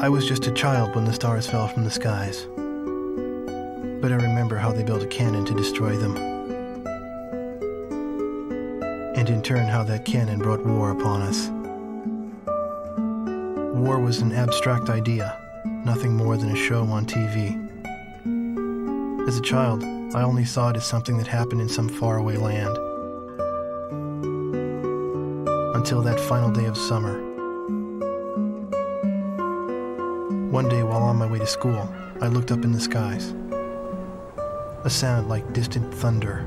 I was just a child when the stars fell from the skies, but I remember how they built a cannon to destroy them, and in turn how that cannon brought war upon us. War was an abstract idea, nothing more than a show on TV. As a child, I only saw it as something that happened in some faraway land. Until that final day of summer. One day while on my way to school, I looked up in the skies. A sound like distant thunder.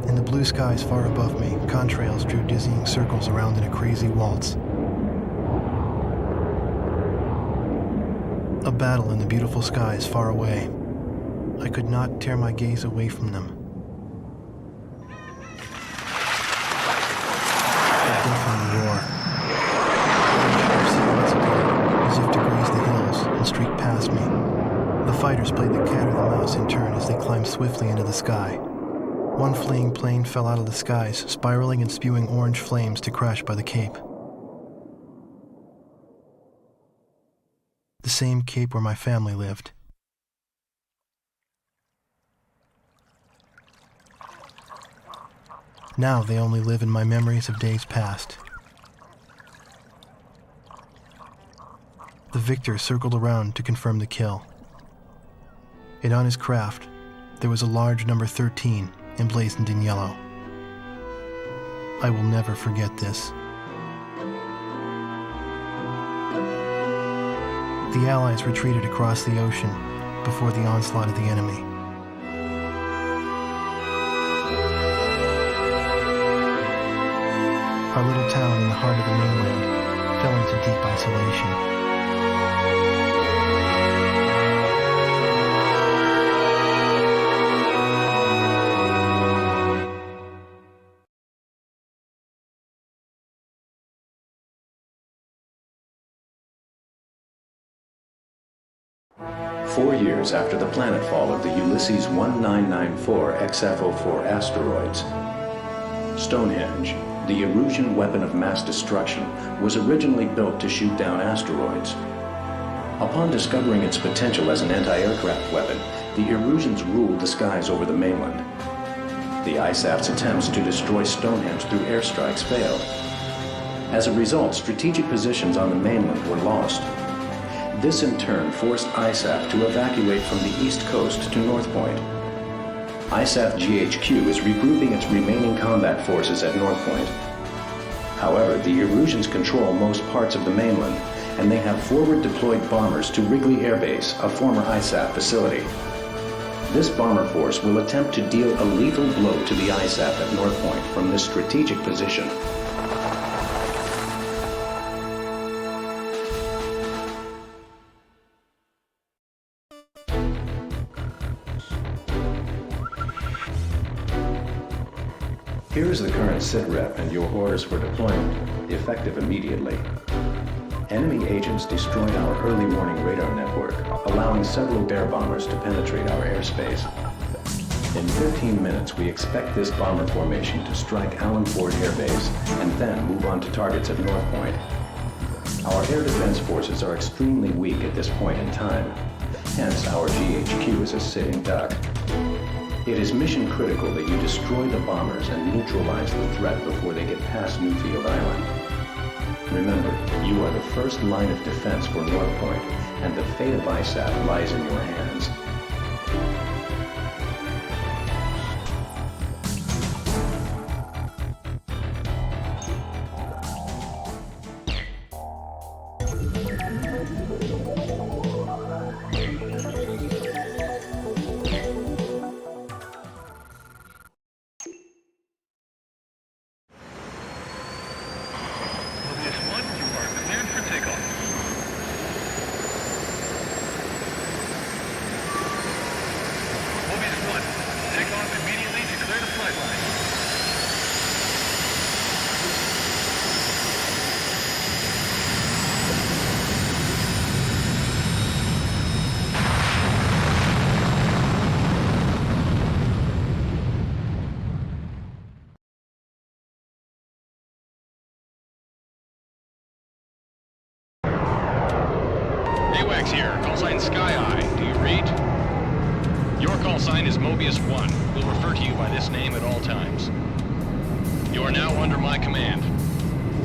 In the blue skies far above me, contrails drew dizzying circles around in a crazy waltz. A battle in the beautiful skies far away. I could not tear my gaze away from them. A deafening roar. Sharp silhouettes appeared, as if to graze the hills and streak past me. The fighters played the cat or the mouse in turn as they climbed swiftly into the sky. One fleeing plane fell out of the skies, spiraling and spewing orange flames to crash by the Cape. The same Cape where my family lived. Now they only live in my memories of days past. The victor circled around to confirm the kill. And on his craft, there was a large number 13 emblazoned in yellow. I will never forget this. The Allies retreated across the ocean before the onslaught of the enemy. Our little town in the heart of the mainland fell into deep isolation. 4 years after the planetfall of the Ulysses 1994 XF-04 asteroids, Stonehenge, the Erusian weapon of mass destruction, was originally built to shoot down asteroids. Upon discovering its potential as an anti-aircraft weapon, the Erusians ruled the skies over the mainland. The ISAF's attempts to destroy Stonehenge through airstrikes failed. As a result, strategic positions on the mainland were lost. This in turn forced ISAF to evacuate from the east coast to North Point. ISAF GHQ is regrouping its remaining combat forces at North Point. However, the Erusians control most parts of the mainland, and they have forward-deployed bombers to Wrigley Air Base, a former ISAF facility. This bomber force will attempt to deal a lethal blow to the ISAF at North Point from this strategic position. Here is the current SITREP and your orders for deployment, effective immediately. Enemy agents destroyed our early warning radar network, allowing several bear bombers to penetrate our airspace. In 15 minutes, we expect this bomber formation to strike Allenfort Air Base and then move on to targets at North Point. Our air defense forces are extremely weak at this point in time, hence our GHQ is a sitting duck. It is mission critical that you destroy the bombers and neutralize the threat before they get past Newfield Island. Remember, you are the first line of defense for North Point, and the fate of ISAF lies in your hands. AWACS here. Call sign SkyEye. Do you read? Your call sign is Mobius 1. We'll refer to you by this name at all times. You are now under my command.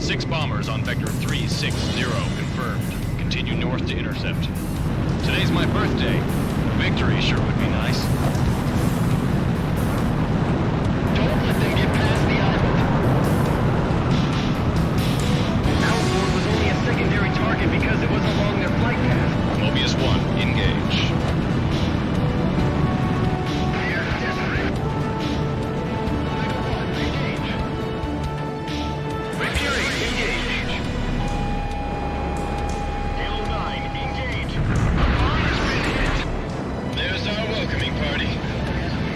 6 bombers on Vector 360 confirmed. Continue north to intercept. Today's my birthday. Victory sure would be nice. Don't let them get past the island. Allenfort was only a secondary target because it was along their flight path. Mobius 1, engage. They are desperate. Engage. Victory, engage. Halo 9, engage. Bomb has been hit. There's our welcoming party.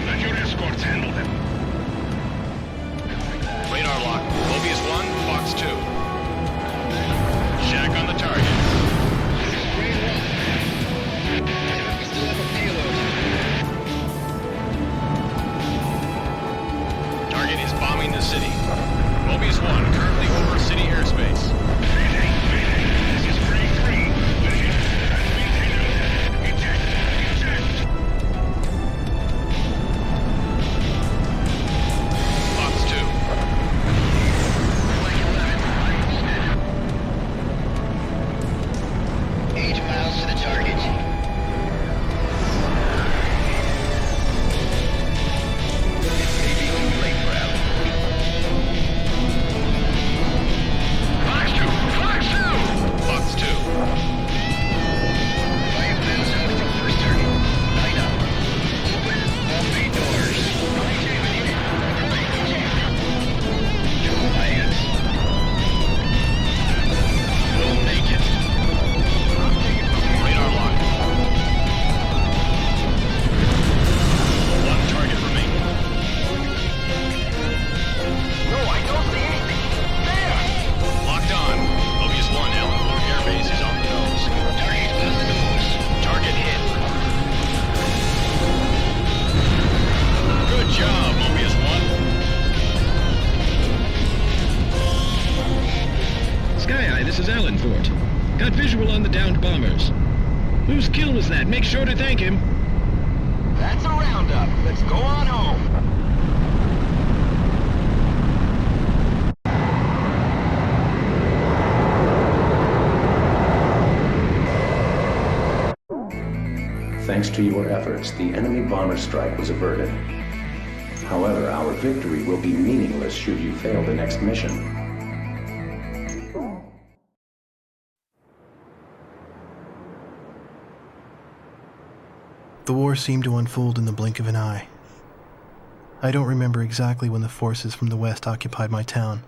Let your escorts handle them. Radar lock. Mobius 1, Fox 2. Shack on the target. Grade 1. We still have a payload. Target is bombing the city. Mobius 1, currently over city airspace. This is Grade 3. Eject. Fox 2. Flight 11. 8 miles to the target. It may be too late for Allen. Fox 2! Fox 2! Fox 2. 5 miles out from first target. Line up. Open all bay doors. Quiet. We'll make it. Radar lock. 1 target remaining. No, I don't see anything. There! Locked on. Mobius 1, Allenfort Air Base is on the nose. Target on the nose. Target hit. Good job, Mobius 1. SkyEye, this is Allenfort. Got visual on the downed bombers. Whose kill was that? Make sure to thank him. That's a roundup. Let's go on home. Thanks to your efforts, the enemy bomber strike was averted. However, our victory will be meaningless should you fail the next mission. The war seemed to unfold in the blink of an eye. I don't remember exactly when the forces from the west occupied my town.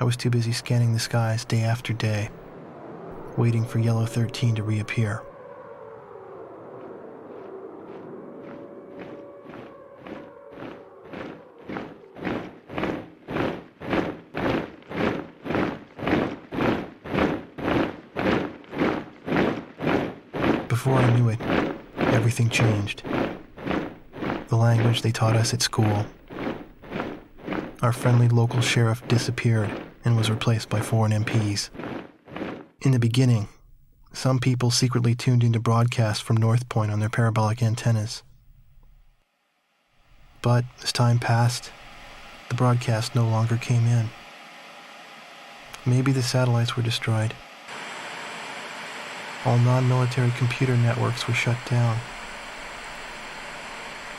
I was too busy scanning the skies day after day, waiting for Yellow 13 to reappear. Before I knew it, everything changed. The language they taught us at school. Our friendly local sheriff disappeared and was replaced by foreign MPs. In the beginning, some people secretly tuned into broadcasts from North Point on their parabolic antennas. But as time passed, the broadcast no longer came in. Maybe the satellites were destroyed. All non-military computer networks were shut down.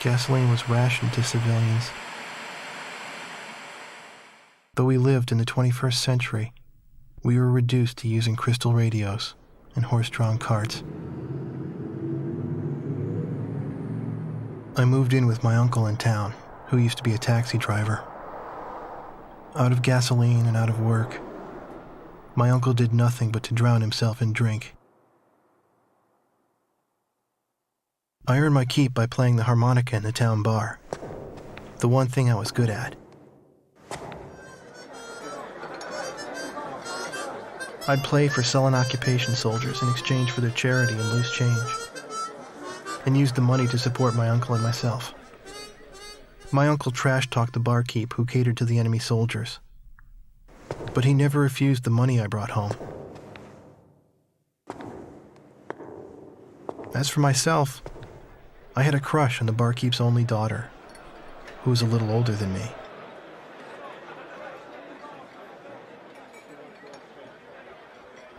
Gasoline was rationed to civilians. Though we lived in the 21st century, we were reduced to using crystal radios and horse-drawn carts. I moved in with my uncle in town, who used to be a taxi driver. Out of gasoline and out of work, my uncle did nothing but to drown himself in drink. I earned my keep by playing the harmonica in the town bar, the one thing I was good at. I'd play for sullen occupation soldiers in exchange for their charity and loose change, and used the money to support my uncle and myself. My uncle trash-talked the barkeep who catered to the enemy soldiers, but he never refused the money I brought home. As for myself, I had a crush on the barkeep's only daughter, who was a little older than me.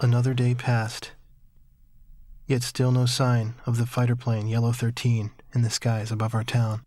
Another day passed, yet still no sign of the fighter plane Yellow 13 in the skies above our town.